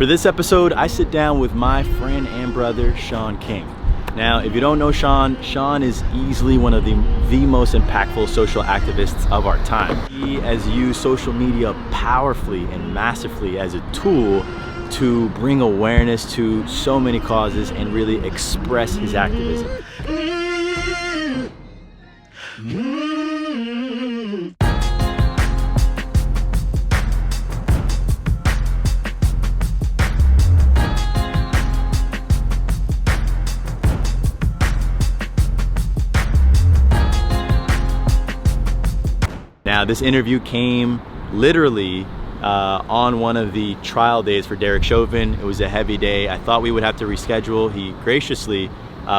For this episode, I sit down with my friend and brother, Shaun King. Now, if you don't know Shaun, Shaun is easily one of the most impactful social activists of our time. He has used social media powerfully and massively as a tool to bring awareness to so many causes and really express his activism. Now, this interview came literally on one of the trial days for Derek Chauvin. It was a heavy day. I thought we would have to reschedule. He graciously,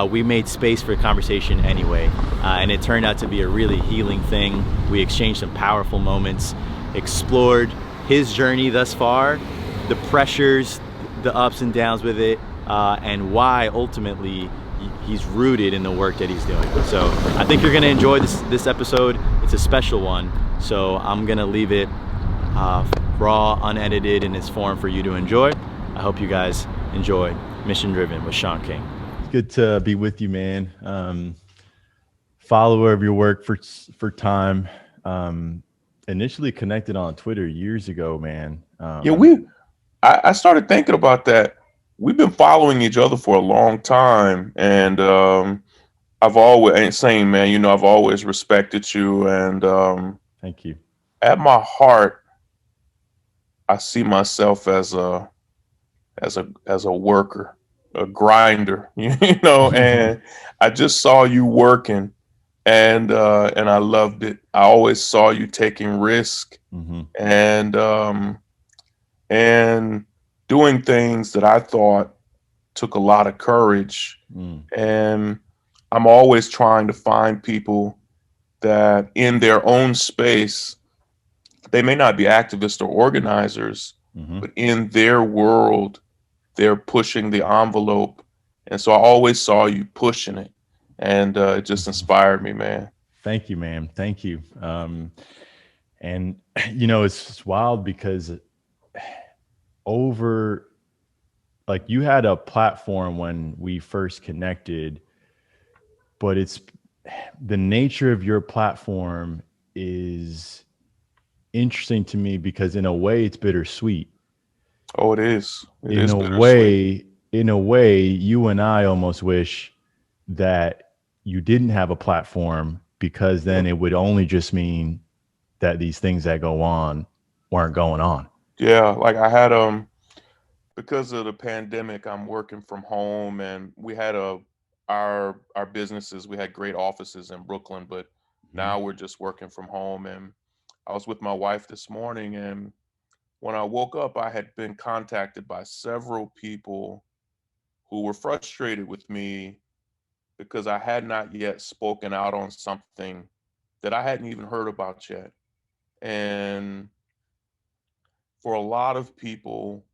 we made space for a conversation anyway. And it turned out to be a really healing thing. We exchanged some powerful moments, explored his journey thus far, the pressures, the ups and downs with it, and why ultimately he's rooted in the work that he's doing. So I think you're gonna enjoy this episode. It's a special one, so I'm gonna leave it raw, unedited in its form for you to enjoy. I hope you guys enjoy Mission Driven with Shaun King. It's good to be with you, man. Follower of your work for time. Initially connected on Twitter years ago, man. I started thinking about that. We've been following each other for a long time, and I've always respected you, and Thank you. at my heart, I see myself as a worker, a grinder, and I just saw you working, and I loved it. I always saw you taking risk, and doing things that I thought took a lot of courage. And I'm always trying to find people that in their own space, they may not be activists or organizers, but in their world, they're pushing the envelope. And so I always saw you pushing it, and it just inspired me, man. Thank you, man. Thank you. And it's wild because you had a platform when we first connected, but it's the nature of your platform is interesting to me because in a way it's bittersweet. Oh, it is. In a way, you and I almost wish that you didn't have a platform, because then it would only just mean that these things that go on weren't going on. Yeah, like I had because of the pandemic, I'm working from home, and we had our businesses. We had great offices in Brooklyn, but now we're just working from home. And I was with my wife this morning, and when I woke up, I had been contacted by several people who were frustrated with me because I had not yet spoken out on something that I hadn't even heard about yet. And for a lot of people,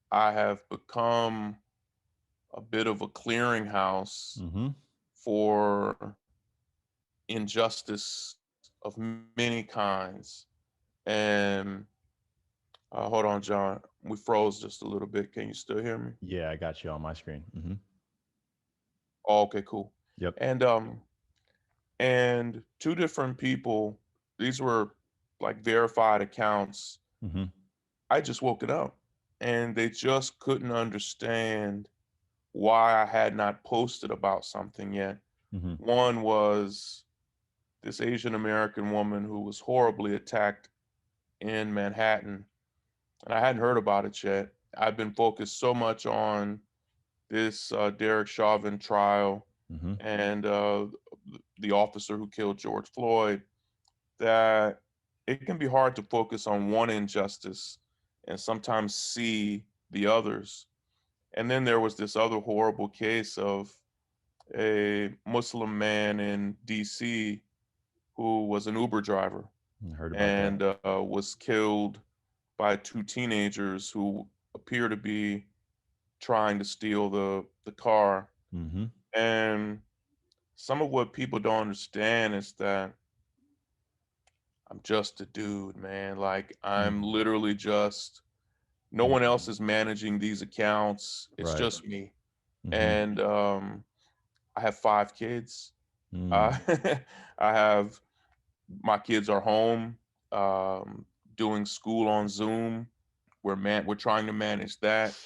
I have become a bit of a clearinghouse for injustice of many kinds. And hold on, John, we froze just a little bit. Can you still hear me? Yeah, I got you on my screen. Oh, okay, cool. Yep. And two different people, these were like verified accounts. I just woke it up, and they just couldn't understand why I had not posted about something yet. One was this Asian American woman who was horribly attacked in Manhattan, and I hadn't heard about it yet. I've been focused so much on this Derek Chauvin trial and the officer who killed George Floyd, that it can be hard to focus on one injustice and sometimes see the others. And then there was this other horrible case of a Muslim man in DC who was an Uber driver and was killed by two teenagers who appear to be trying to steal the car. And some of what people don't understand is that I'm just a dude, man. Like, I'm literally just No one else is managing these accounts. It's Right. just me. Mm-hmm. And I have 5 kids. Mm. Uh, I have my kids are home doing school on Zoom. We're trying to manage that.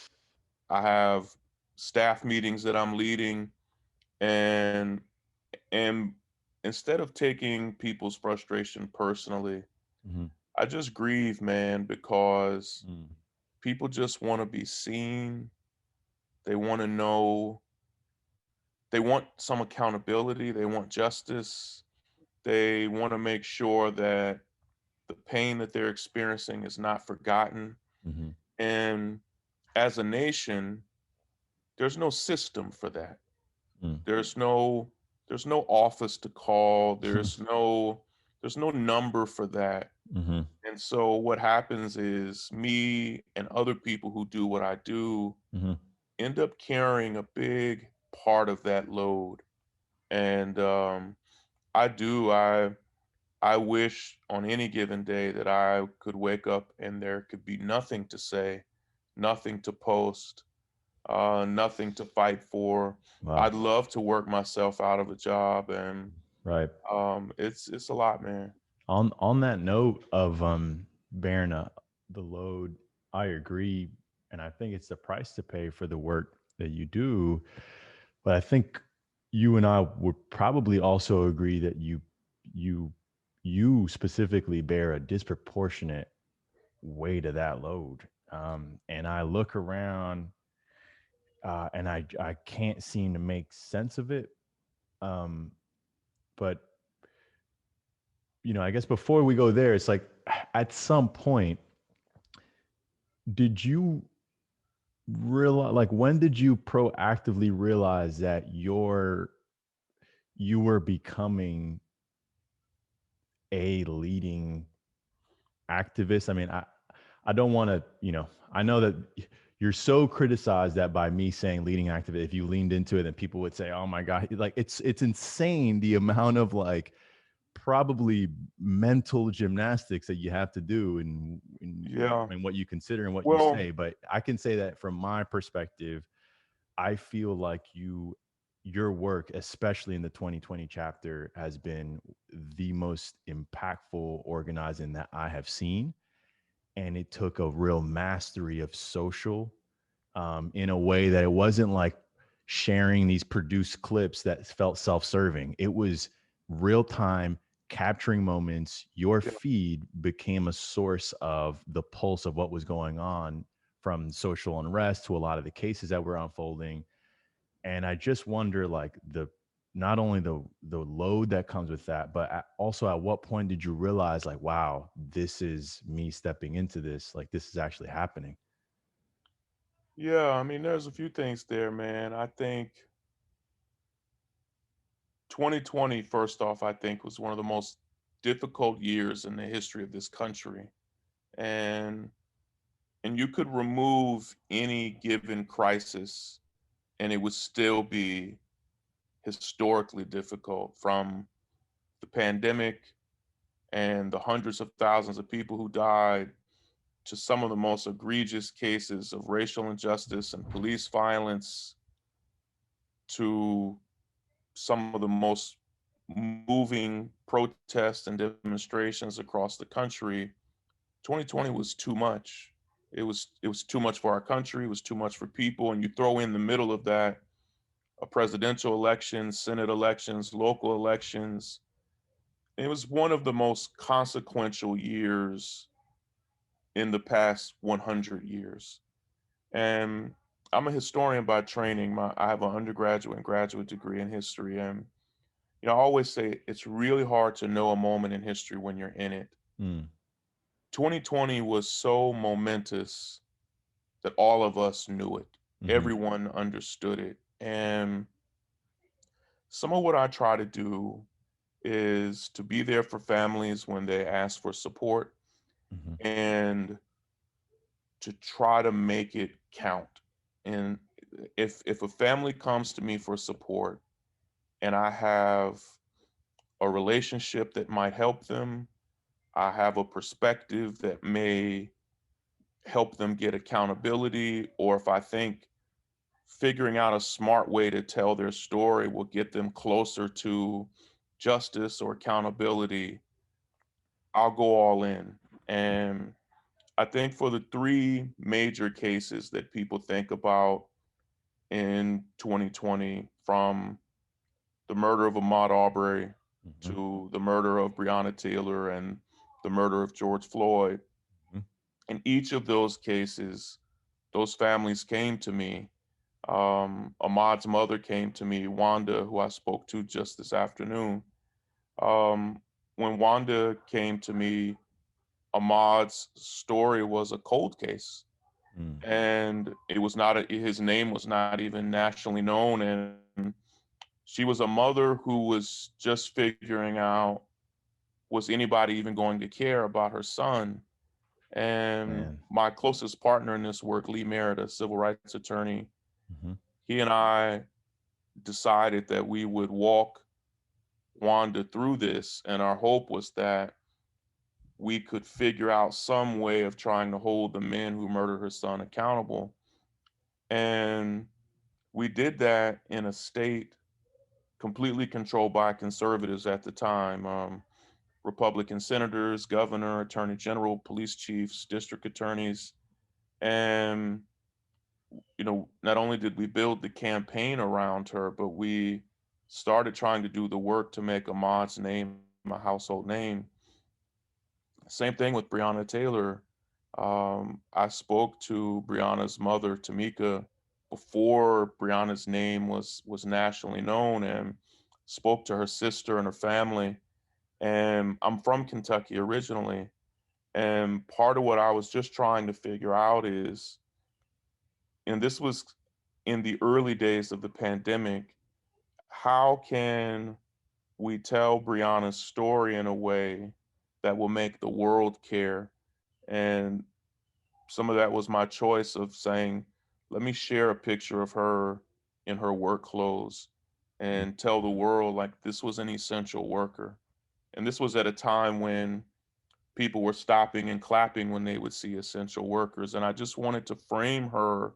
I have staff meetings that I'm leading, and and instead of taking people's frustration personally, Mm-hmm. I just grieve, man, because Mm. people just want to be seen. They want to know, they want some accountability, they want justice. They want to make sure that the pain that they're experiencing is not forgotten. Mm-hmm. And as a nation, there's no system for that. Mm. There's no there's no office to call. There's no number for that. Mm-hmm. And so what happens is me and other people who do what I do Mm-hmm. end up carrying a big part of that load. And I do. I wish on any given day that I could wake up and there could be nothing to say, nothing to post, nothing to fight for. Wow. I'd love to work myself out of a job, and Right. it's a lot, man. On that note of bearing the load, I agree, and I think it's the price to pay for the work that you do. But I think you and I would probably also agree that you you specifically bear a disproportionate weight of that load. And I look around, and I can't seem to make sense of it. Um, but I guess before we go there, it's like at some point, did you realize, like, when did you proactively realize that you were becoming a leading activist? I mean, I don't want to, I know that you're so criticized that by me saying leading activist, if you leaned into it, then people would say, "Oh my God," like it's insane the amount of like probably mental gymnastics that you have to do Yeah. in what you consider and what you Well, say. But I can say that from my perspective, I feel like your work, especially in the 2020 chapter, has been the most impactful organizing that I have seen. And it took a real mastery of social, in a way that it wasn't like sharing these produced clips that felt self-serving. It was real time capturing moments. Your yeah. feed became a source of the pulse of what was going on, from social unrest to a lot of the cases that were unfolding. And I just wonder, like, the not only the load that comes with that, but also at what point did you realize, like, wow, this is me stepping into this, like this is actually happening? Yeah, I mean, there's a few things there, man. I think 2020, first off, I think was one of the most difficult years in the history of this country. And and you could remove any given crisis and it would still be historically difficult, from the pandemic and the hundreds of thousands of people who died to some of the most egregious cases of racial injustice and police violence, to some of the most moving protests and demonstrations across the country. 2020 was too much. It was too much for our country, it was too much for people, and you throw in the middle of that a presidential election, Senate elections, local elections. It was one of the most consequential years in the past 100 years. And I'm a historian by training. I have an undergraduate and graduate degree in history. And I always say it's really hard to know a moment in history when you're in it. Mm. 2020 was so momentous that all of us knew it. Hmm. Everyone understood it. And some of what I try to do is to be there for families when they ask for support, Hmm. and to try to make it count. And if a family comes to me for support and I have a relationship that might help them, I have a perspective that may help them get accountability, or if I think figuring out a smart way to tell their story will get them closer to justice or accountability, I'll go all in. And I think for the three major cases that people think about in 2020, from the murder of Ahmaud Arbery Mm-hmm. to the murder of Breonna Taylor and the murder of George Floyd, Mm-hmm. in each of those cases, those families came to me. Ahmaud's mother came to me, Wanda, who I spoke to just this afternoon. Um, when Wanda came to me, Ahmaud's story was a cold case, Mm. and it was not his name was not even nationally known, and she was a mother who was just figuring out, was anybody even going to care about her son? And Man. my closest partner in this work, Lee Merritt, a civil rights attorney, Mm-hmm. he and I decided that we would walk Wanda through this, and our hope was that we could figure out some way of trying to hold the men who murdered her son accountable. And we did that in a state completely controlled by conservatives at the time. Republican senators, governor, attorney general, police chiefs, district attorneys. And, not only did we build the campaign around her, but we started trying to do the work to make Ahmaud's name a household name. Same thing with Breonna Taylor. I spoke to Breonna's mother, Tamika, before Breonna's name was nationally known, and spoke to her sister and her family. And I'm from Kentucky originally. And part of what I was just trying to figure out is, and this was in the early days of the pandemic, how can we tell Breonna's story in a way that will make the world care? And some of that was my choice of saying, let me share a picture of her in her work clothes and tell the world like this was an essential worker. And this was at a time when people were stopping and clapping when they would see essential workers. And I just wanted to frame her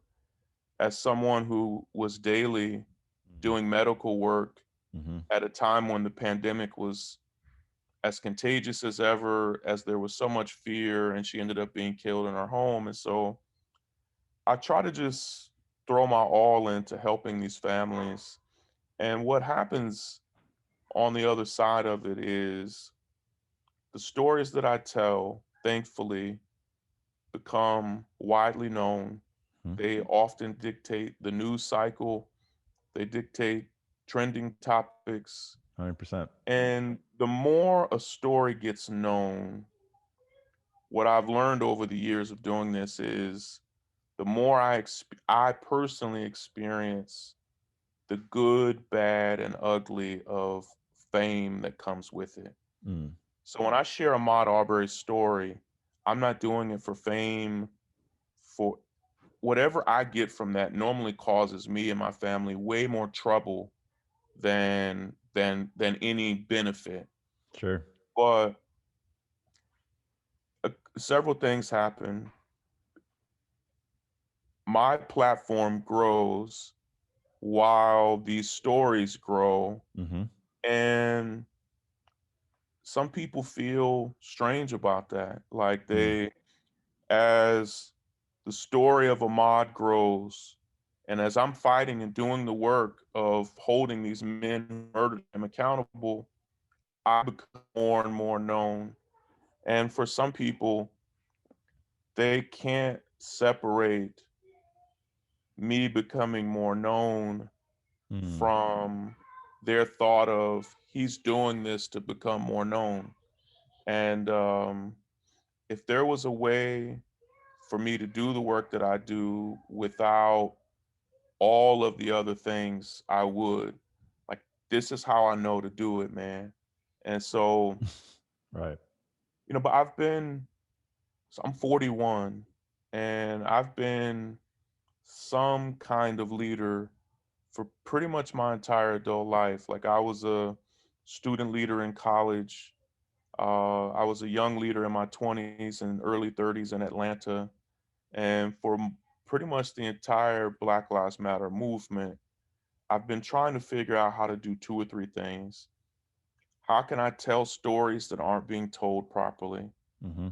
as someone who was daily Mm-hmm. doing medical work Mm-hmm. at a time when the pandemic was as contagious as ever, as there was so much fear, and she ended up being killed in her home. And so I try to just throw my all into helping these families. And what happens on the other side of it is the stories that I tell, thankfully, become widely known. Mm-hmm. They often dictate the news cycle, they dictate trending topics. 100%. And the more a story gets known, what I've learned over the years of doing this is the more I personally experience the good, bad, and ugly of fame that comes with it. Mm. So when I share Ahmaud Arbery's story, I'm not doing it for fame. For whatever I get from that normally causes me and my family way more trouble than any benefit. Sure. But several things happen. My platform grows while these stories grow, Mm-hmm. and some people feel strange about that. Like Mm. as the story of Ahmaud grows, and as I'm fighting and doing the work of holding these men who murdered him accountable, I become more and more known. And for some people, they can't separate me becoming more known Mm. from their thought of he's doing this to become more known. And if there was a way for me to do the work that I do without all of the other things, I would. Like, this is how I know to do it, man. And so, Right. but so I'm 41, and I've been some kind of leader for pretty much my entire adult life. Like, I was a student leader in college. I was a young leader in my 20s and early 30s in Atlanta. And for pretty much the entire Black Lives Matter movement, I've been trying to figure out how to do two or three things. How can I tell stories that aren't being told properly? Mm-hmm.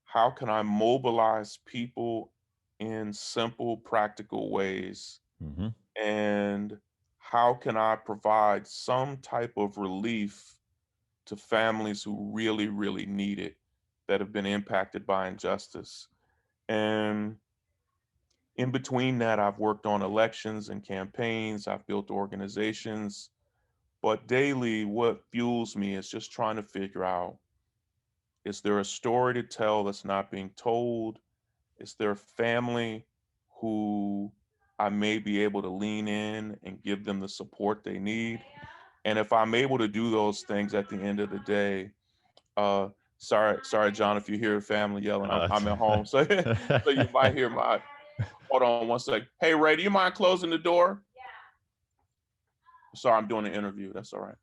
How can I mobilize people in simple, practical ways? Mm-hmm. And how can I provide some type of relief to families who really, really need it, that have been impacted by injustice? And in between that, I've worked on elections and campaigns, I've built organizations, but daily, what fuels me is just trying to figure out, is there a story to tell that's not being told? Is there a family who I may be able to lean in and give them the support they need? And if I'm able to do those things at the end of the day, uh, sorry, John, if you hear a family yelling, I'm at home, so so you might hear my. Hold on one sec. Hey Ray, do you mind closing the door? Sorry, I'm doing an interview. That's all right.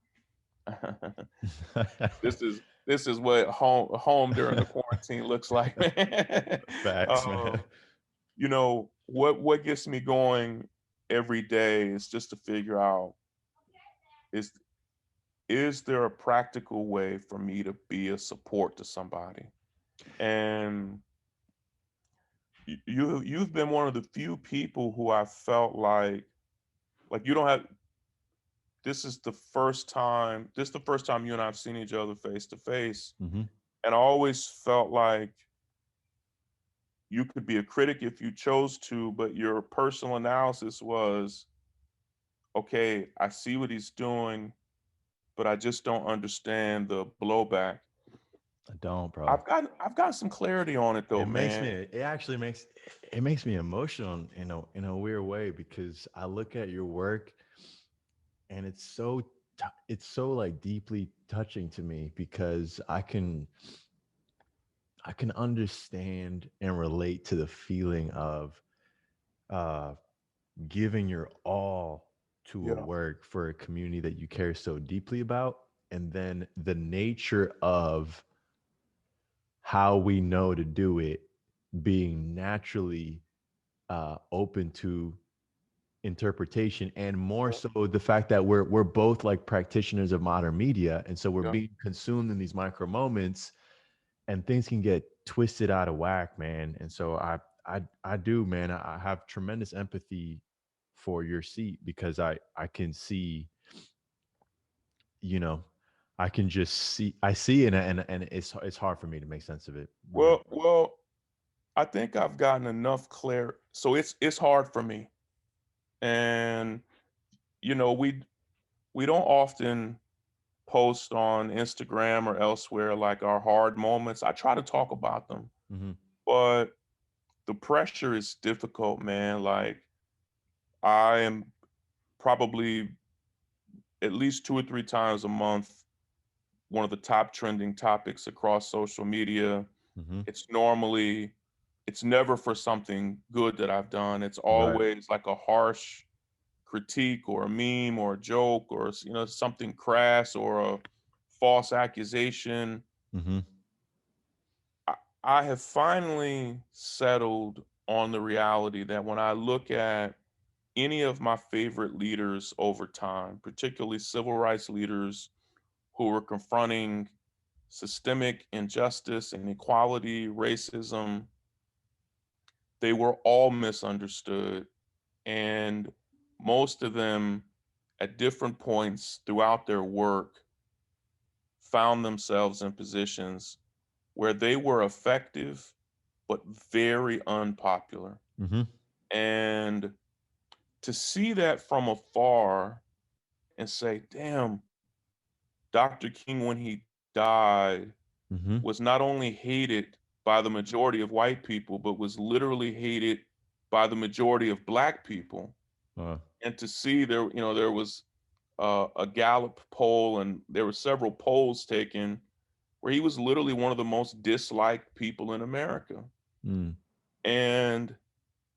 This is what home during the quarantine looks like, man. Facts, man. um, what gets me going every day is just to figure out, is is there a practical way for me to be a support to somebody? And you've been one of the few people who I felt like you don't have. This is the first time you and I've seen each other face to face, Mm-hmm. and I always felt like you could be a critic if you chose to, but your personal analysis was, okay, I see what he's doing, but I just don't understand the blowback. I don't, bro. I've got some clarity on it though, It makes man. me. It actually makes me emotional in a weird way because I look at your work and it's so like deeply touching to me because I can understand and relate to the feeling of uh giving your all to a Yeah, work for a community that you care so deeply about, and then the nature of how we know to do it being naturally open to interpretation, and more yeah, so the fact that we're both like practitioners of modern media, and so we're yeah. being consumed in these micro moments, and things can get twisted out of whack, man. And so I do, man. I have tremendous empathy for your seat because I can see, you know, I can just see, I see it, and it's hard for me to make sense of it. Really. Well, I think I've gotten enough clear. So it's hard for me, and you know, we don't often post on Instagram or elsewhere like our hard moments. I try to talk about them, Mm-hmm. but the pressure is difficult, man. Like I am probably at least 2 or 3 times a month one of the top trending topics across social media. Mm-hmm. It's normally, it's never for something good that I've done. It's Right. always like a harsh critique or a meme or a joke or something crass or a false accusation. Mm-hmm. I, I have finally settled on the reality that when I look at any of my favorite leaders over time, particularly civil rights leaders who were confronting systemic injustice, inequality, racism, they were all misunderstood. And most of them, at different points throughout their work, found themselves in positions where they were effective, but very unpopular. Mm-hmm. And to see that from afar and say, damn, Dr. King, when he died, Mm-hmm. was not only hated by the majority of white people, but was literally hated by the majority of black people. Uh, And to see there was a Gallup poll, and there were several polls taken where he was literally one of the most disliked people in America. mm. And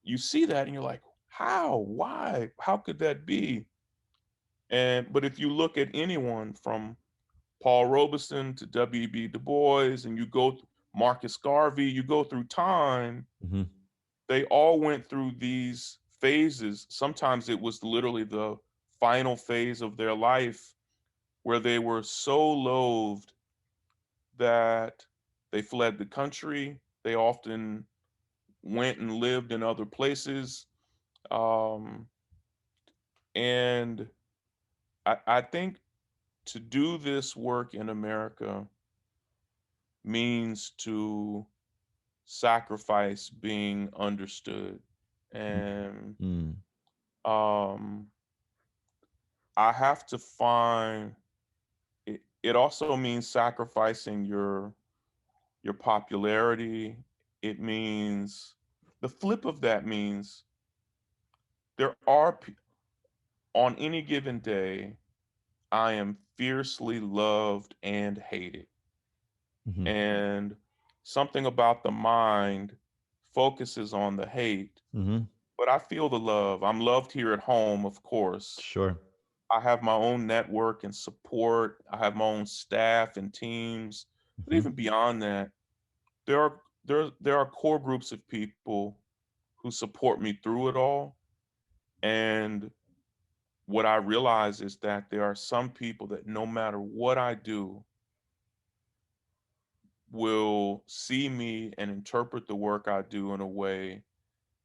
you see that and you're like, how? Why? How could that be? But if you look at anyone from Paul Robeson to W.B. Du Bois, and you go Marcus Garvey, you go through time, Mm-hmm. they all went through these phases. Sometimes it was literally the final phase of their life where they were so loathed that they fled the country. They often went and lived in other places. Um, and I think to do this work in America means to sacrifice being understood. And Mm. um, I have to find it, it also means sacrificing your popularity. It means the flip of that means there are on any given day I am fiercely loved and hated. Mm-hmm. And something about the mind focuses on the hate, Mm-hmm. but I feel the love. I'm loved here at home, of course. Sure. I have my own network and support. I have my own staff and teams. But Mm-hmm. even beyond that, there are core groups of people who support me through it all. And what I realize is that there are some people that no matter what I do will see me and interpret the work I do in a way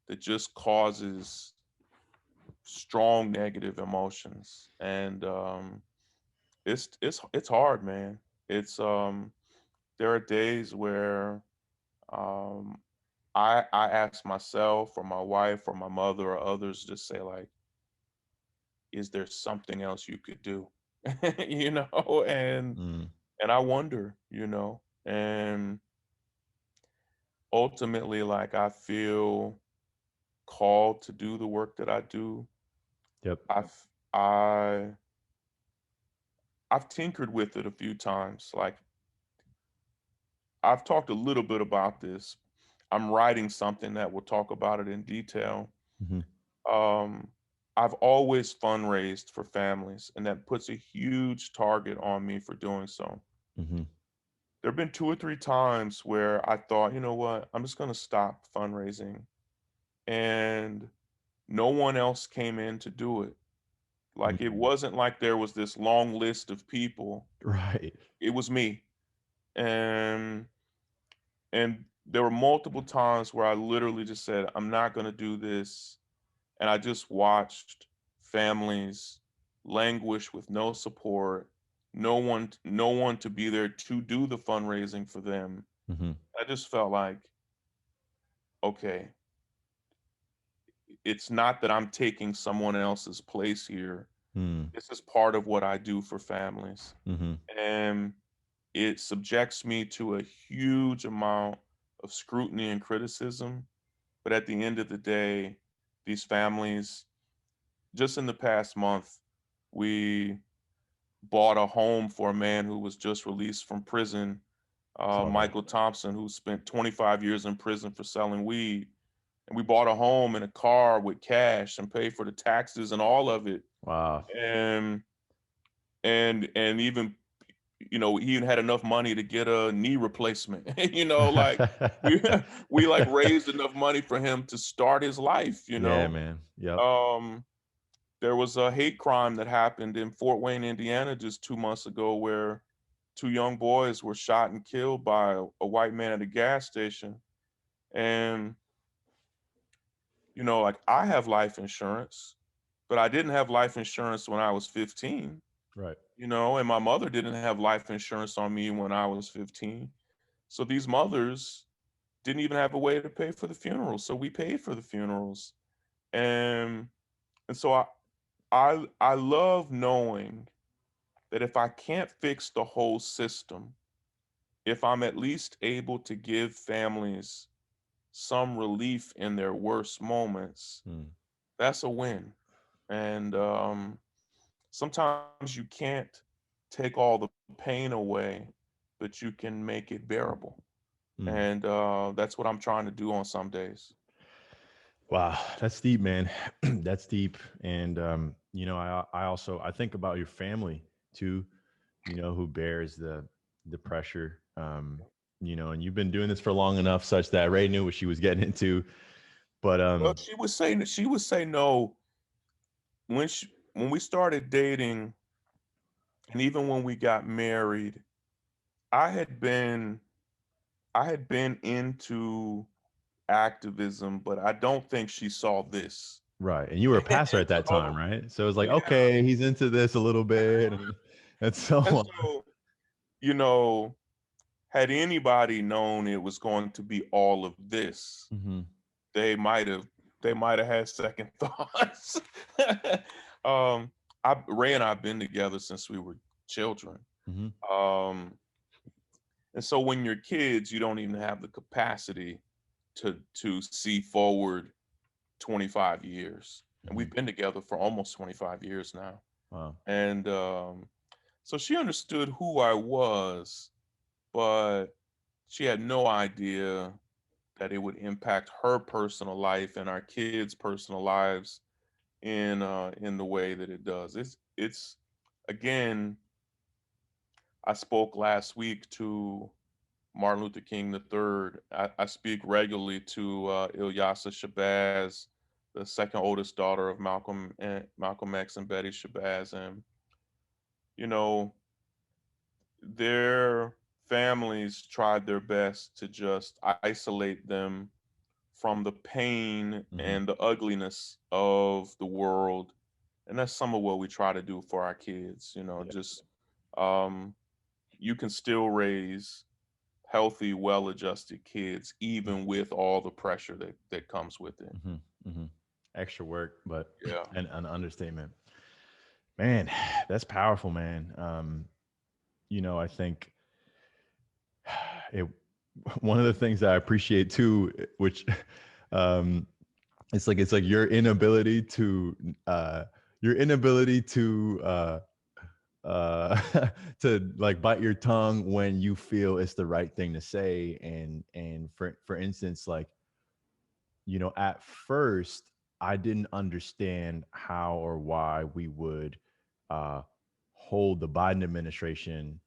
that just causes strong negative emotions. And it's hard, man. It's there are days where um I ask myself or my wife or my mother or others to say like, is there something else you could do? you know, Mm. and I wonder, and ultimately like I feel called to do the work that I do. Yep. I've I I've tinkered with it a few times. Like I've talked a little bit about this. I'm writing something that will talk about it in detail. Mm-hmm. Um, I've always fundraised for families, and that puts a huge target on me for doing so. Mm-hmm. There have been two or three times where I thought, you know what, I'm just going to stop fundraising. And no one else came in to do it. Like it Mm. wasn't like there was this long list of people. Right. It was me. And there were multiple times where I literally just said, I'm not going to do this. And I just watched families languish with no support, no one to be there to do the fundraising for them. Mm-hmm. I just felt like, okay, it's not that I'm taking someone else's place here. Mm. This is part of what I do for families. Mm-hmm. And it subjects me to a huge amount of scrutiny and criticism. But at the end of the day, these families, just in the past month, we bought a home for a man who was just released from prison, Saw that. Michael Thompson, who spent 25 years in prison for selling weed. And we bought a home and a car with cash and paid for the taxes and all of it. Wow. And and even he even had enough money to get a knee replacement. Like we we like raised enough money for him to start his life. Yeah, man. Yep. Um there was a hate crime that happened in Fort Wayne, Indiana just 2 months ago where two young boys were shot and killed by a white man at a gas station. And like I have life insurance, but I didn't have life insurance when I was 15. Right. And my mother didn't have life insurance on me when I was 15. So these mothers didn't even have a way to pay for the funerals. So we paid for the funerals. And so I love knowing that if I can't fix the whole system, if I'm at least able to give families some relief in their worst moments, Mm. that's a win. And sometimes you can't take all the pain away, but you can make it bearable. Mm. And that's what I'm trying to do on some days. Wow, that's deep, man. That's deep. And I also I think about your family too, who bears the pressure. And you've been doing this for long enough such that Ray knew what she was getting into. But Well, she would say no when we started dating, and even when we got married. I had been I had been into activism, but I don't think she saw this. right, and you were a pastor And at that time, so, right? So it's like, yeah, okay, he's into this a little bit, and so and on. so, you know, had anybody known it was going to be all of this, Hmm. they might have they might have had second thoughts. um, Ray and I've been together since we were children. Hmm. Um, and so when you're kids, you don't even have the capacity to see forward 25 years. And Hmm. we've been together for almost 25 years now. Wow. And so she understood who I was, but she had no idea that it would impact her personal life and our kids' personal lives in the way that it does. It's again, I spoke last week to Martin Luther King III. I speak regularly to Ilyasa Shabazz, the second oldest daughter of Malcolm X and Betty Shabazz, and you know their families tried their best to just isolate them from the pain Hmm. and the ugliness of the world. And that's some of what we try to do for our kids, Yeah. just um, you can still raise healthy, well-adjusted kids, even with all the pressure that comes with it. Hmm. Hmm. Extra work, but Yeah. an understatement. Man, that's powerful, man. I think it one of the things that I appreciate too, which um it's like your inability uh to like bite your tongue when you feel it's the right thing to say. And for instance, like, at first I didn't understand how or why we would uh hold the Biden administration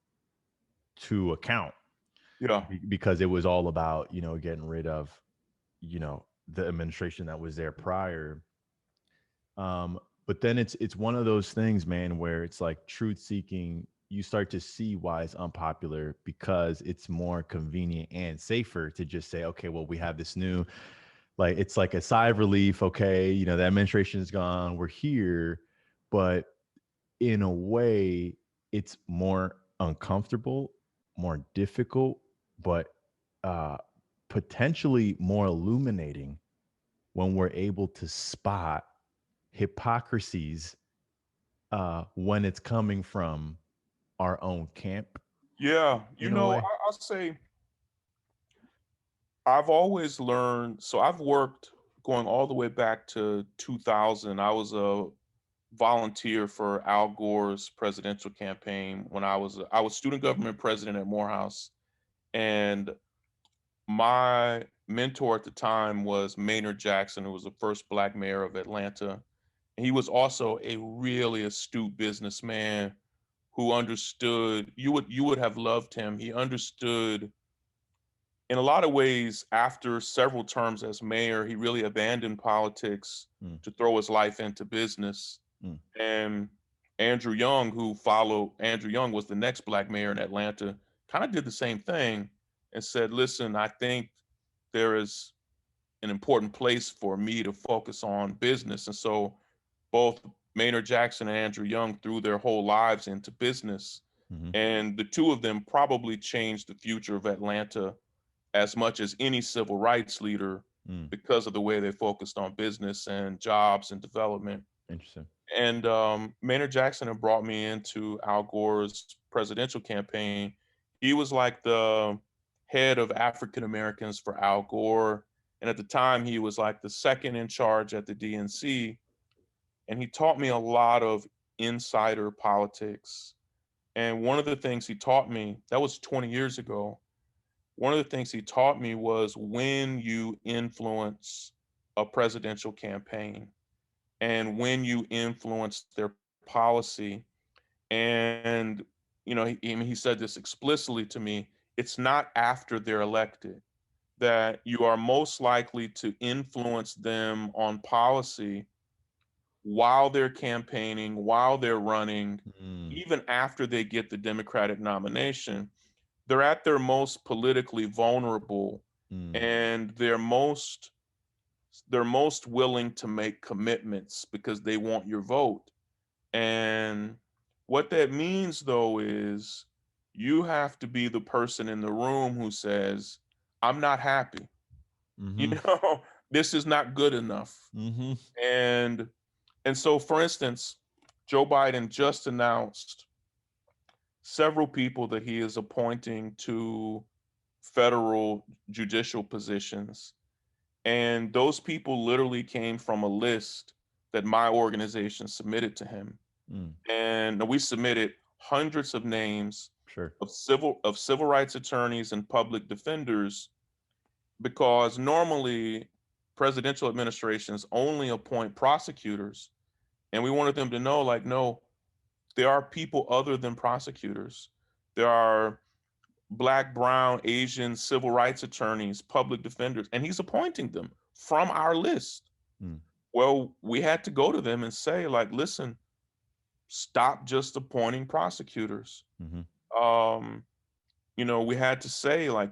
to account, Yeah. because it was all about, getting rid of, the administration that was there prior. But then it's one of those things, man, where it's like truth seeking. You start to see why it's unpopular, because it's more convenient and safer to just say, okay, well, we have this new, like, it's like a sigh of relief. Okay, the administration is gone, we're here. But in a way, it's more uncomfortable, more difficult, but uh, potentially more illuminating when we're able to spot hypocrisies when it's coming from our own camp, Yeah. in a way. I'll say I've always learned. So I've worked going all the way back to 2000. I was a volunteer for Al Gore's presidential campaign when I was student government president at Morehouse, and my mentor at the time was Maynard Jackson, who was the first black mayor of Atlanta. And he was also a really astute businessman who understood. You would have loved him. He understood in a lot of ways. After several terms as mayor, he really abandoned politics Mm, to throw his life into business. mm, And Andrew Young was the next black mayor in Atlanta, kind of did the same thing and said, listen, I think there is an important place for me to focus on business. And so both Maynard Jackson and Andrew Young threw their whole lives into business. mhm, And the two of them probably changed the future of Atlanta as much as any civil rights leader mm. because of the way they focused on business and jobs and development. Interesting. And Maynard Jackson had brought me into Al Gore's presidential campaign. He was like the head of African Americans for Al Gore. And at the time, he was like the second in charge at the DNC. And he taught me a lot of insider politics. And one of the things he taught me, that was 20 years ago, one of the things he taught me was when you influence a presidential campaign and when you influence their policy. And, he said this explicitly to me, it's not after they're elected. that you are most likely to influence them on policy while they're campaigning, while they're running, Mm. even after they get the Democratic nomination. They're at their most politically vulnerable, Mm. and they're most willing to make commitments because they want your vote. And what that means though is you have to be the person in the room who says, I'm not happy. You Mm-hmm. know, this is not good enough. Mm-hmm. And so for instance, Joe Biden just announced several people that he is appointing to federal judicial positions. And those people literally came from a list that my organization submitted to him. Mm. And we submitted hundreds of names Sure. of civil rights attorneys and public defenders, because normally presidential administrations only appoint prosecutors, and we wanted them to know, like, no, there are people other than prosecutors. There are Black, brown, Asian civil rights attorneys, public defenders, and he's appointing them from our list. Mm. Well, we had to go to them and say, like, listen, stop just appointing prosecutors. Mm-hmm. Um, we had to say, like,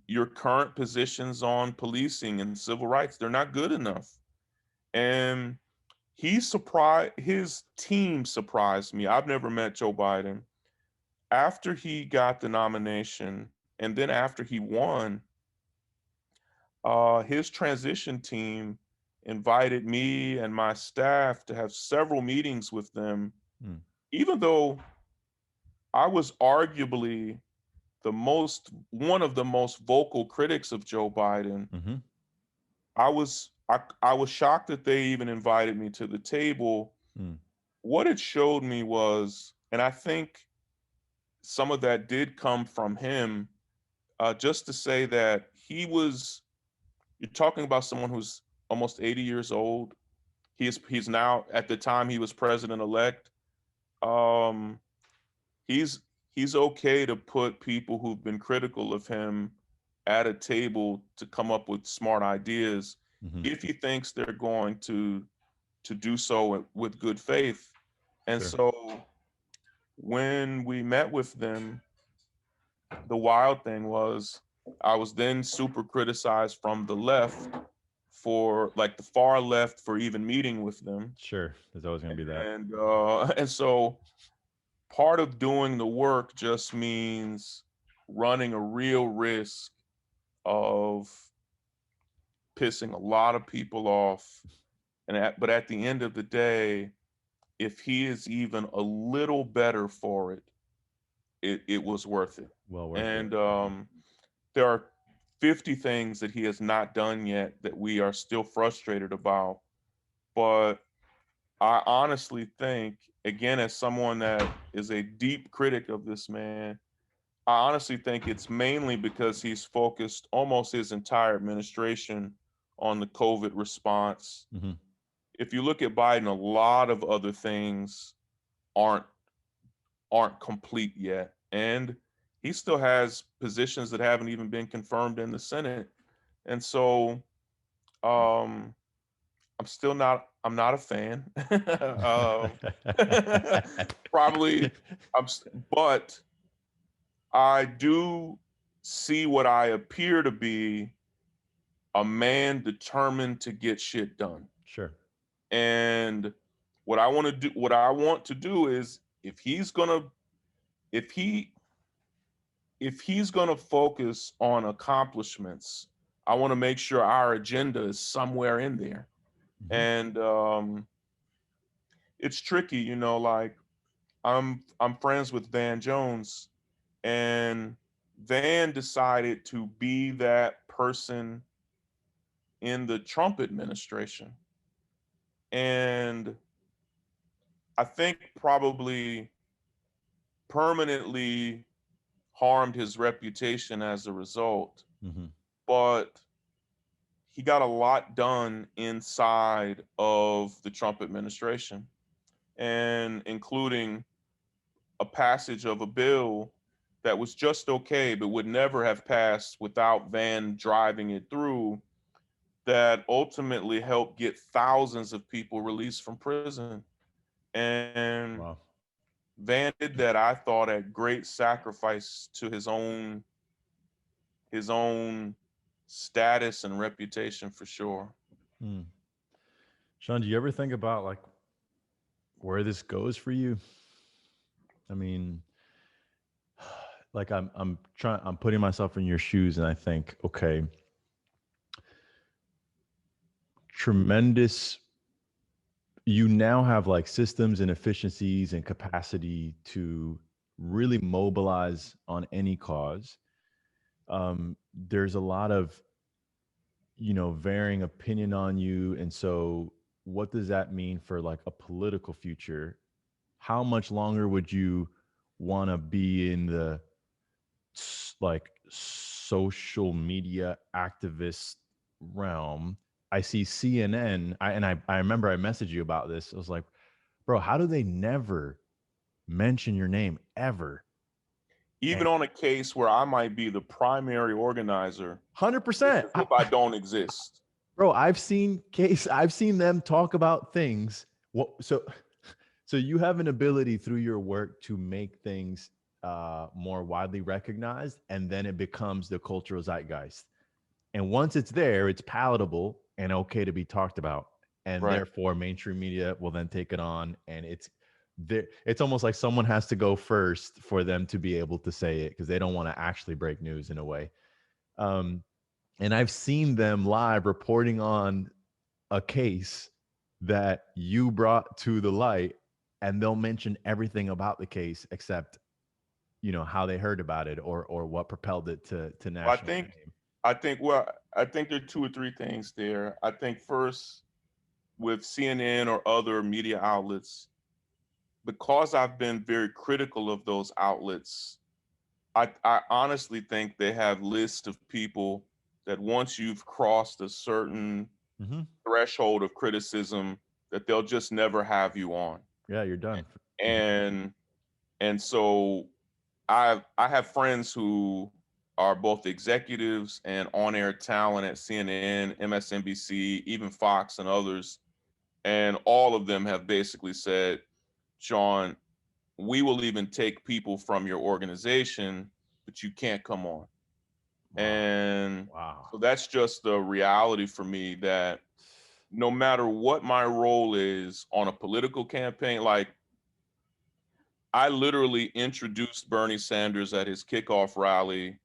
your current positions on policing and civil rights, they're not good enough. And his team surprised me. I've never met Joe Biden. After he got the nomination and then after he won, his transition team invited me and my staff to have several meetings with them, Mm. even though I was arguably one of the most vocal critics of Joe Biden. Mm-hmm. I was shocked that they even invited me to the table. Mm. What it showed me was, and I think some of that did come from him, just to say that you're talking about someone who's almost 80 years old. He's now, at the time he was president elect. Um, he's he's okay to put people who've been critical of him at a table to come up with smart ideas Mm-hmm. if he thinks they're going to do so with good faith. And Sure. so when we met with them, the wild thing was I was then super criticized from the left, for like the far left, for even meeting with them. Sure. There's always going to be that. And and so part of doing the work just means running a real risk of pissing a lot of people off. But at the end of the day, if he is even a little better for it, it was worth it. Well worth it. And there are 50 things that he has not done yet that we are still frustrated about. But I honestly think, again, as someone that is a deep critic of this man, I honestly think it's mainly because he's focused almost his entire administration on the COVID response. Mm-hmm. If you look at Biden, a lot of other things aren't complete yet. And he still has positions that haven't even been confirmed in the Senate. And so um I'm not a fan. Probably but I do see what I appear to be, a man determined to get shit done. Sure. And what I want to do is, if he if he's going to focus on accomplishments, I want to make sure our agenda is somewhere in there. Mm-hmm. And it's tricky, like I'm friends with Van Jones, and Van decided to be that person in the Trump administration. And I think probably permanently harmed his reputation as a result. Mm-hmm. But he got a lot done inside of the Trump administration, and including a passage of a bill that was just okay, but would never have passed without Van driving it through, that ultimately helped get thousands of people released from prison. And Wow. Van did that, I thought, at great sacrifice to his own status and reputation, for sure. Hmm. Shaun, do you ever think about like where this goes for you? I mean, like I'm putting myself in your shoes and I think, okay, tremendous, you now have like systems and efficiencies and capacity to really mobilize on any cause. There's a lot of, varying opinion on you. And so what does that mean for like a political future? How much longer would you want to be in the like social media activist realm? I see CNN, I remember I messaged you about this. I was like, bro, how do they never mention your name ever? Even And on a case where I might be the primary organizer, it's 100%. as if I don't exist. Bro, I've seen them talk about things. So you have an ability through your work to make things more widely recognized, and then it becomes the cultural zeitgeist. And once it's there, it's palatable and okay to be talked about. And Right. therefore, mainstream media will then take it on, and it's there. It's almost like someone has to go first for them to be able to say it because they don't want to actually break news in a way. Um, and I've seen them live reporting on a case that you brought to the light, and they'll mention everything about the case except how they heard about it or what propelled it to I national think fame. I think there are two or three things there. I think first, with CNN or other media outlets, because I've been very critical of those outlets, I honestly think they have lists of people that once you've crossed a certain Hmm. threshold of criticism, that they'll just never have you on. Yeah, you're done. Mhm. And so I have friends who are both executives and on-air talent at CNN, MSNBC, even Fox and others, and all of them have basically said, Shaun, we will even take people from your organization, but you can't come on. Wow. And Wow. so that's just the reality for me, that no matter what my role is on a political campaign, like I literally introduced Bernie Sanders at his kickoff rally,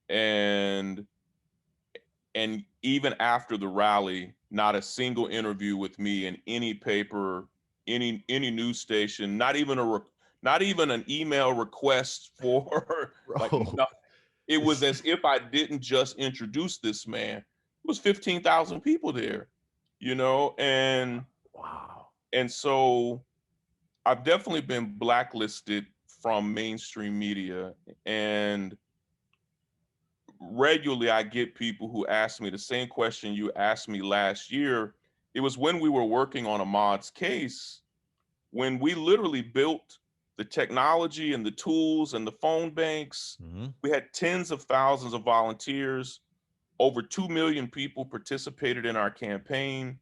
and even after the rally, not a single interview with me in any paper, any news station, not even an email request for like Bro. nothing. It was It's, as if I didn't just introduce this man. It was 15,000 people there, wow. and so I've definitely been blacklisted from mainstream media, and regularly I get people who ask me the same question you asked me last year. It was when we were working on Ahmad's case, when we literally built the technology and the tools and the phone banks. Hmm. We had tens of thousands of volunteers. Over 2 million people participated in our campaign.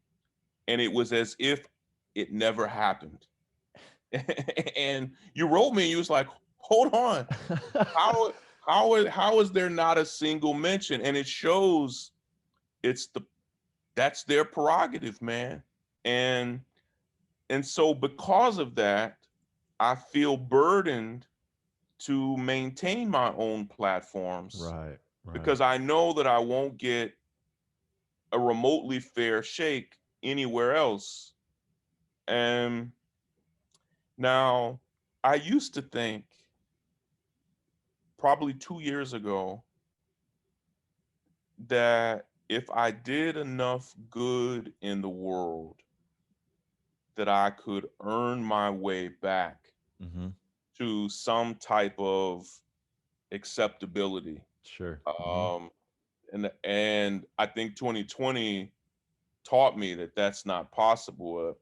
And it was as if it never happened. And you wrote me and you was like, hold on, how how is there not a single mention? And it shows it's that's their prerogative, man. And so because of that, I feel burdened to maintain my own platforms, Right. Right. because I know that I won't get a remotely fair shake anywhere else. And now, I used to think, probably 2 years ago, that if I did enough good in the world, that I could earn my way back Hmm. to some type of acceptability. Sure. Hmm. Um, and I think 2020 taught me that that's not possible.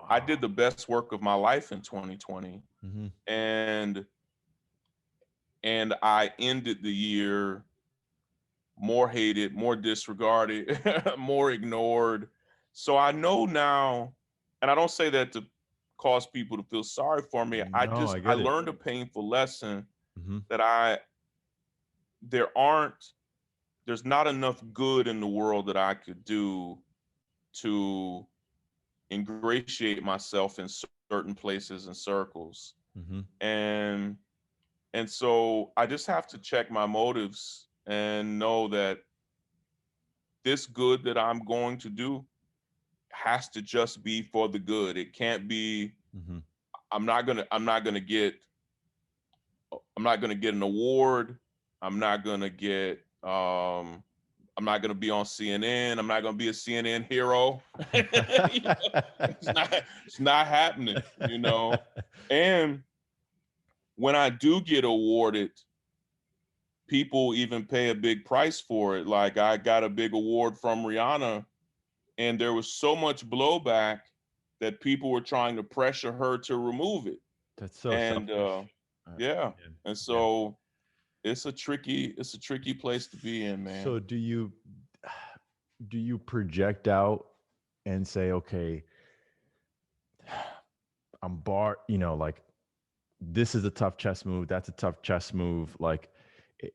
I did Wow. the best work of my life in 2020, Hmm. and and I ended the year more hated, more disregarded, more ignored. So I know now, and I don't say that to cause people to feel sorry for me. No, I I get it. learned a painful lesson Mm-hmm. that there aren't, there's not enough good in the world that I could do to ingratiate myself in certain places and circles. Mm-hmm. And so I just have to check my motives and know that this good that I'm going to do has to just be for the good. It can't be, Mm-hmm. I'm not gonna get an award. I'm not gonna get I'm not gonna be on CNN. I'm not gonna be a CNN hero. You know, it's not happening, you know. And when I do get awarded, people even pay a big price for it. Like I got a big award from Rihanna, and there was so much blowback that people were trying to pressure her to remove it. That's so And selfish. yeah, Yeah. and Yeah. so it's a tricky place to be in, man. So do you project out and say, okay, I'm bar, like this is a tough chess move, that's a tough chess move. Like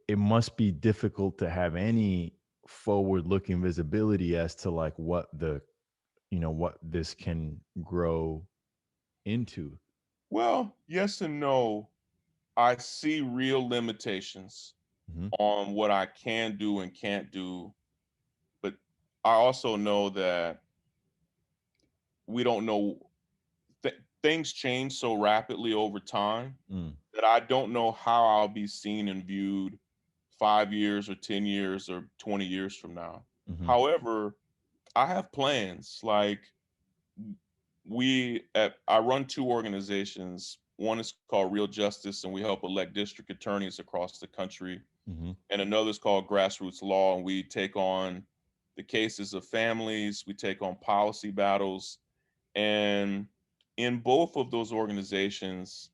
it must be difficult to have any forward looking visibility as to like what what this can grow into. Well, yes and no. I see real limitations Hmm. on what I can do and can't do, but I also know that we don't know, things change so rapidly over time Mm. that I don't know how I'll be seen and viewed 5 years or 10 years or 20 years from now. Hmm. However, I have plans. Like I run two organizations. One is called Real Justice, and we help elect district attorneys across the country. Hmm. And another is called Grassroots Law, and we take on the cases of families, we take on policy battles. And in both of those organizations,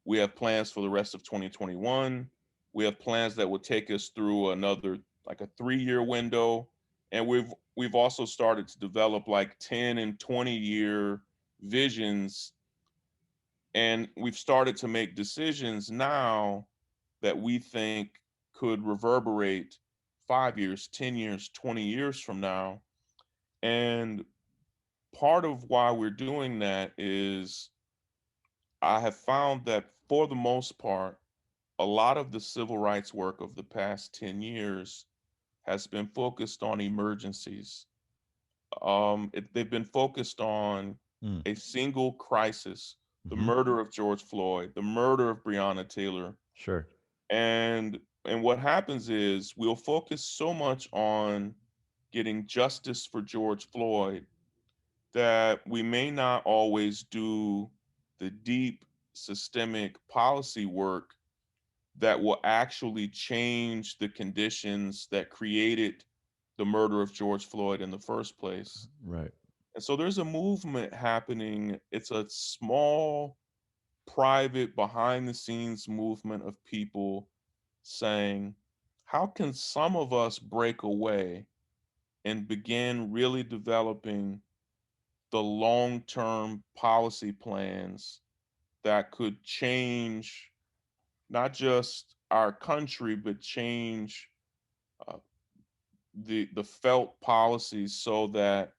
we have plans for the rest of 2021. We have plans that will take us through another, like a 3-year window. And we've also started to develop like 10 and 20-year visions. And we've started to make decisions now that we think could reverberate 5 years, 10 years, 20 years from now. And part of why we're doing that is I have found that for the most part, a lot of the civil rights work of the past 10 years has been focused on emergencies. They've been focused on Mm. a single crisis, the Hmm. murder of George Floyd, the murder of Breonna Taylor. Sure. And what happens is we'll focus so much on getting justice for George Floyd that we may not always do the deep systemic policy work that will actually change the conditions that created the murder of George Floyd in the first place. Right. And so there's a movement happening. It's a small, private, behind the scenes movement of people saying, how can some of us break away and begin really developing the long-term policy plans that could change not just our country, but change uh, the felt policies so that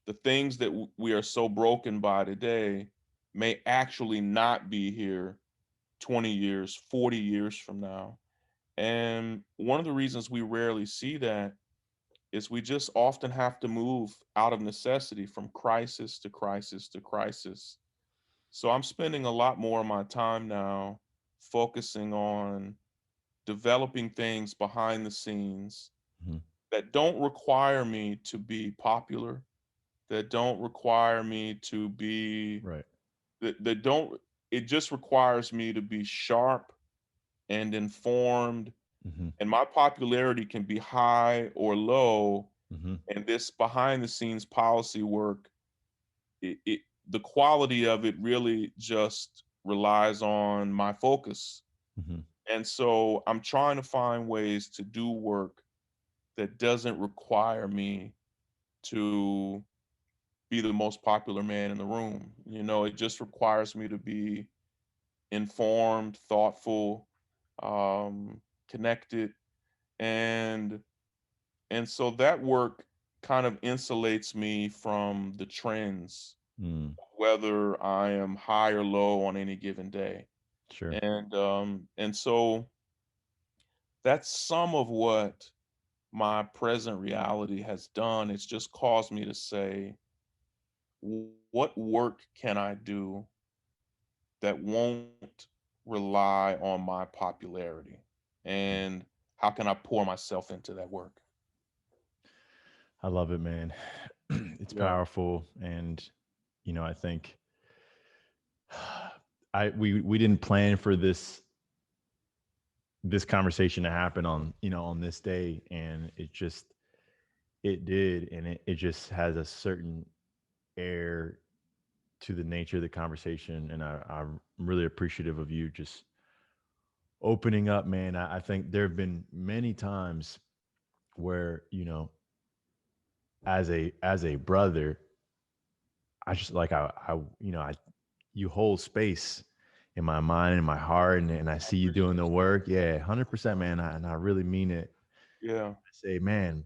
the things that we are so broken by today may actually not be here 20 years, 40 years from now. And one of the reasons we rarely see that is we just often have to move out of necessity from crisis to crisis to crisis. So I'm spending a lot more of my time now focusing on developing things behind the scenes Hmm. that don't require me to be popular, that don't require me to be, Right. that don't, it just requires me to be sharp and informed. Hmm. And my popularity can be high or low. Hmm. And this behind the scenes policy work, it the quality of it really just relies on my focus. Hmm. And so I'm trying to find ways to do work that doesn't require me to be the most popular man in the room. You know, it just requires me to be informed, thoughtful, connected, and so that work kind of insulates me from the trends, Mm, whether I am high or low on any given day. sure. And so that's some of what my present reality has done. It's just caused me to say, what work can I do that won't rely on my popularity? And how can I pour myself into that work? I love it, man. It's Yeah. powerful, and I think we didn't plan for this conversation to happen on on this day, and it did, and it just has a certain air to the nature of the conversation, and I'm really appreciative of you just opening up, man. I think there have been many times where as a brother, I just like I you hold space in my mind and in my heart, and I I see you doing appreciate the that. work. Yeah, 100%, man. And I really mean it. Yeah. I say, man,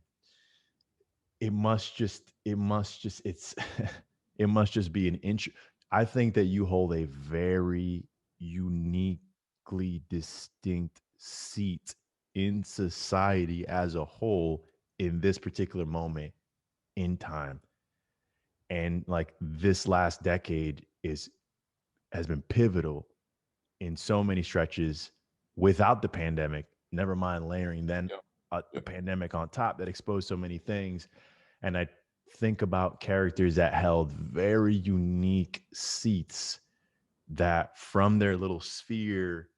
it's it must just be an inch. I think that you hold a very uniquely distinct seat in society as a whole in this particular moment in time. And like this last decade is has been pivotal in so many stretches without the pandemic, never mind layering then Yeah. a Yeah. pandemic on top that exposed so many things. And I think about characters that held very unique seats that from their little sphere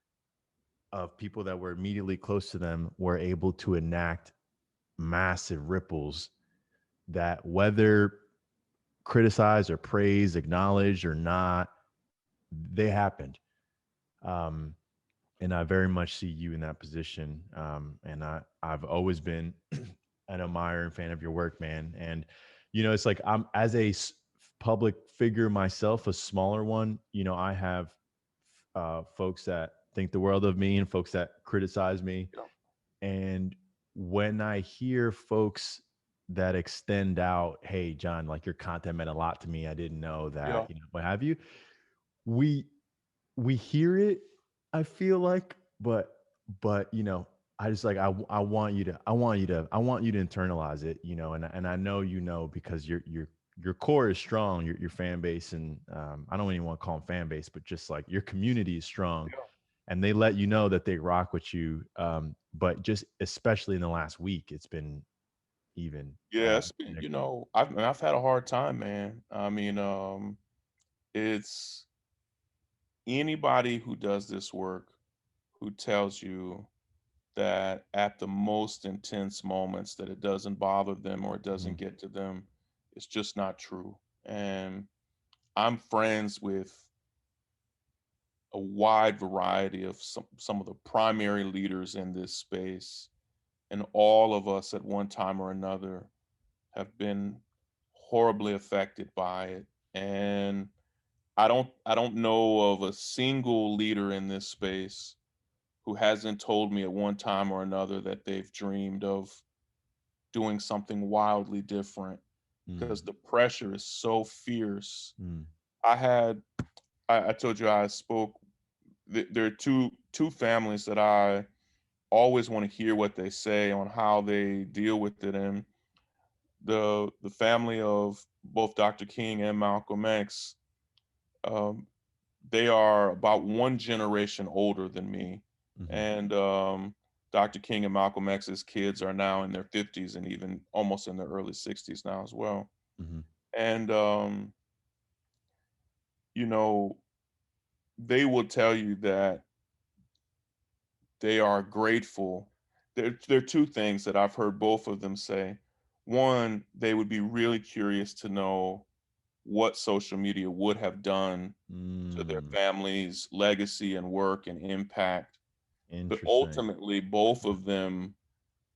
of people that were immediately close to them were able to enact massive ripples that, whether criticized or praised, acknowledged or not, they happened. Um, and I very much see you in that position. And I've always been an admirer and fan of your work, man. And it's like I'm as a public figure myself, a smaller one. I have folks that think the world of me and folks that criticize me. Yeah. And when I hear folks that extend out, hey, John, like your content meant a lot to me. I didn't know Yeah. that, what have you. We we hear it, I feel like, but I just like I want you to internalize it, and I know because your core is strong, your fan base, and I don't even want to call them fan base, but just like your community is strong, Yeah. and they let you know that they rock with you. But just especially in the last week, it's been even Yeah. It's been, bigger. I've had a hard time, man. I mean, it's anybody who does this work who tells you that at the most intense moments that it doesn't bother them or it doesn't Mm, get to them, it's just not true. And I'm friends with a wide variety of some of the primary leaders in this space, and all of us at one time or another have been horribly affected by it. And I don't know of a single leader in this space who hasn't told me at one time or another that they've dreamed of doing something wildly different mm, because the pressure is so fierce. mm, I had I told you I spoke. There are two families that I always want to hear what they say on how they deal with it, and the family of both Dr. King and Malcolm X. Um, they are about one generation older than me, mhm, and Dr. King and Malcolm X's kids are now in their 50s and even almost in their early 60s now as well. mhm, And you know, they will tell you that they are grateful. There are two things that I've heard both of them say. One, they would be really curious to know what social media would have done to their mm, family's legacy and work and impact. But Interesting. ultimately, both of them,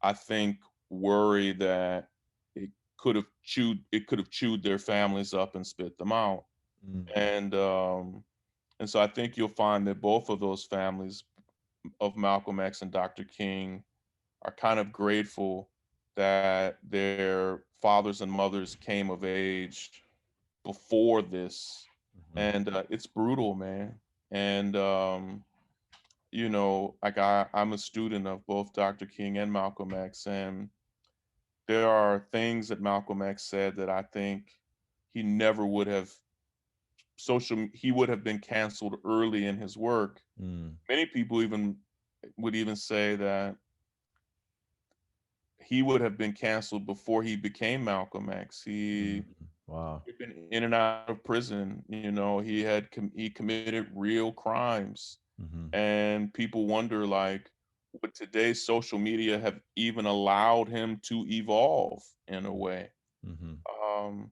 I think, worry that it could have chewed their families up and spit them out. Mm, And and so I think you'll find that both of those families of Malcolm X and Dr. King are kind of grateful that their fathers and mothers came of age before this. mhm, And it's brutal, man. And you know, like I'm a student of both Dr. King and Malcolm X, and there are things that Malcolm X said that I think he never would have he would have been canceled early in his work. mm, Many people even would even say that he would have been canceled before he became Malcolm X. mm. Wow. He'd been in and out of prison. You know, he committed real crimes, Mhm, and people wonder like, would today's social media have even allowed him to evolve in a way? mhm, Um,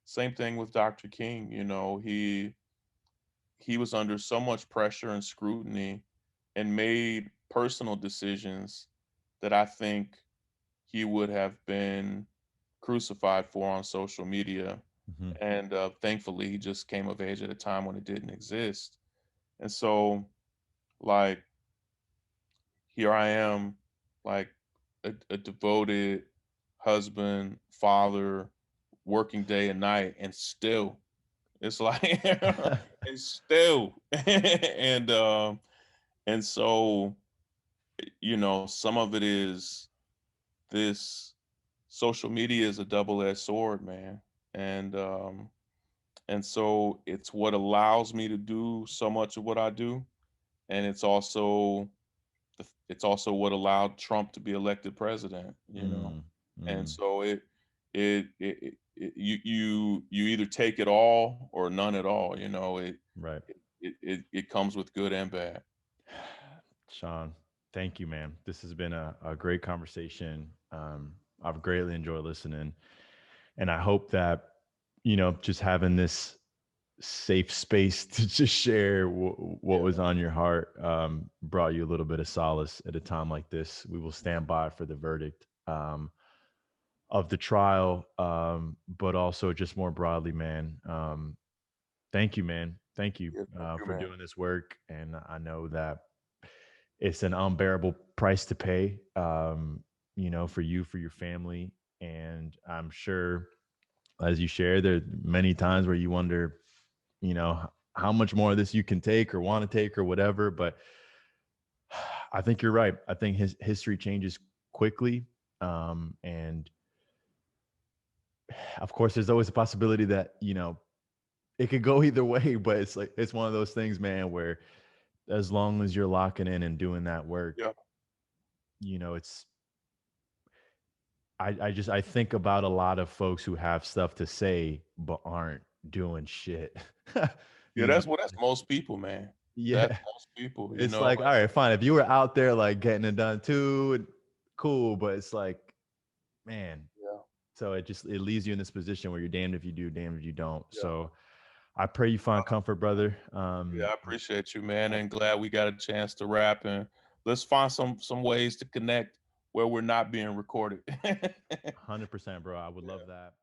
Same thing with Dr. King. You know, he was under so much pressure and scrutiny, and made personal decisions that I think he would have been crucified for on social media. mhm. And thankfully, he just came of age at a time when it didn't exist. And so, like, here I am, like a devoted husband, father, working day and night, and still, it's like, and still, and so, you know, some of it is this social media is a double-edged sword, man. And and so it's what allows me to do so much of what I do, and it's also what allowed Trump to be elected president, you know. Mm, And mm. so you either take it all or none at all, you know. Right. It comes with good and bad. Shaun, thank you, man. This has been a great conversation. I've greatly enjoyed listening. And I hope that, just having this safe space to just share what Yeah. was on your heart brought you a little bit of solace at a time like this. We will stand by for the verdict of the trial, but also just more broadly, man. Thank you, man. Thank you Yeah, thank you, for man. doing this work. And I know that it's an unbearable price to pay, for you, for your family. And I'm sure, as you share, there are many times where you wonder, how much more of this you can take or want to take or whatever. But I think you're right. I think his history changes quickly. And of course, there's always a possibility that, it could go either way, but it's one of those things, man, where as long as you're locking in and doing that work, Yeah. it's I think about a lot of folks who have stuff to say but aren't doing shit. Yeah, you know, that's most people, man. That's yeah. most people, you It's know. like, all right, fine. If you were out there like getting it done too, cool. But it's like, man. Yeah. So it leaves you in this position where you're damned if you do, damned if you don't. Yeah. So I pray you find comfort, brother. Yeah, I appreciate you, man, and glad we got a chance to rap, and let's find some ways to connect where we're not being recorded. 100%, bro. I would love Yeah. that.